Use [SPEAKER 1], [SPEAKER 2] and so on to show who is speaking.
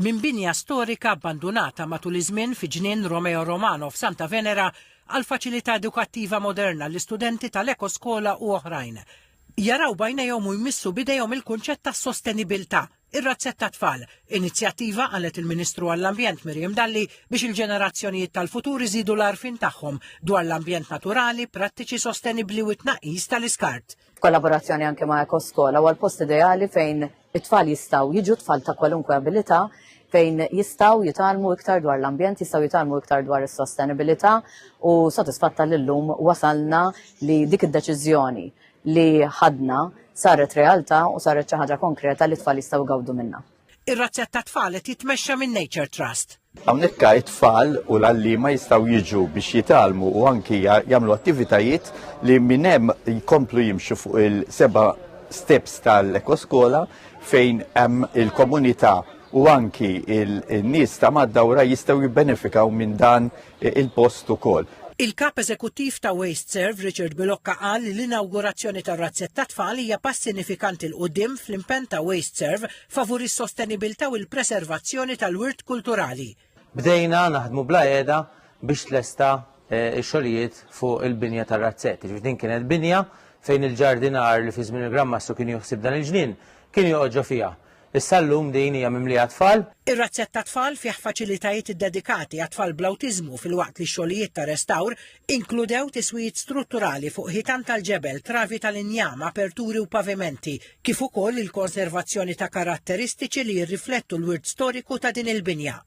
[SPEAKER 1] Min binja storika abbandonata matul iż-żmien fi ġnien Romeo Romano f'Santa Venera għal faċilità edukattiva moderna l-istudenti tal-ekoskola u oħrajn. Jaraw bajnejhom u jmissu bidejhom il-kunċett ta' sostenibilità. Ir-razzetta tfal, inizjattiva għalet il-Ministru għall-Ambjent Miriam Dalli biex il-ġenerazzjonijiet tal-futur iżidu l-arfin tagħhom dwar l-ambjent naturali, prattiċi sostenibbli u tnaqqis tal-iskart.
[SPEAKER 2] Kollaborazzjoni anke ma' ekoskola u għal-post ideali fejn it-tfal jistgħu jiġu tfal ta' kwalunkwe abilità fejn jistgħu jitalmu iktar dwar l-ambjent, jistgħu jitalmu iktar dwar is-sostenibilità u sodisfatta lillum wasalna li dik id-deċiżjoni li ħadna saret realtà u saret xi ħaġa konkreta li tfal jistgħu jgawdu minnha.
[SPEAKER 1] Ir-razzetta tfal qed jitmexxa minn Nature Trust.
[SPEAKER 3] Hawnhekk it-tfal u l-għalliema jistgħu jiġu biex jitalmu u anki jagħmlu attivitajiet li minn hemm jkomplu jimxu fuq il-7 steps tal-ekoskola fejn hemm il-komunità u anki il-nies ta' mad-dawra jistgħu jibbenefikaw minn dan il-post ukoll.
[SPEAKER 1] Il-kap eżekuttiv ta' WasteServe, Richard Bilocca, qal li l-inaugurazzjoni tar-razzetta tfal hija pass sinifikanti l qudiem fl-impenn ta' WasteServe favur is-sostenibilità u l-preservazzjoni tal-wirt kulturali.
[SPEAKER 4] Bdejna naħdmu bla qiegħda biex tlesta x-xogħlijiet fuq il-binja tar-razzetti. Din kienet binja fejn il-ġardinar li fi żmien il-Grammassu kien joħsib dan il-ġnien kien joqgħod fiha. Issa llum din hija mimlija tfal.
[SPEAKER 1] Ir-razzetta tfal fih faċilitajiet iddedikati għat-tfal bl-awtiżmu fil-waqt li x-xogħlijiet ta' restawr inkludew tiswijiet strutturali fuq ħitan tal-ġebel, travi tal-injam, aperturi u pavimenti, kif ukoll il-konservazzjoni ta' karatteristiċi li jirriflettu l-wirt storiku ta' din il-binja.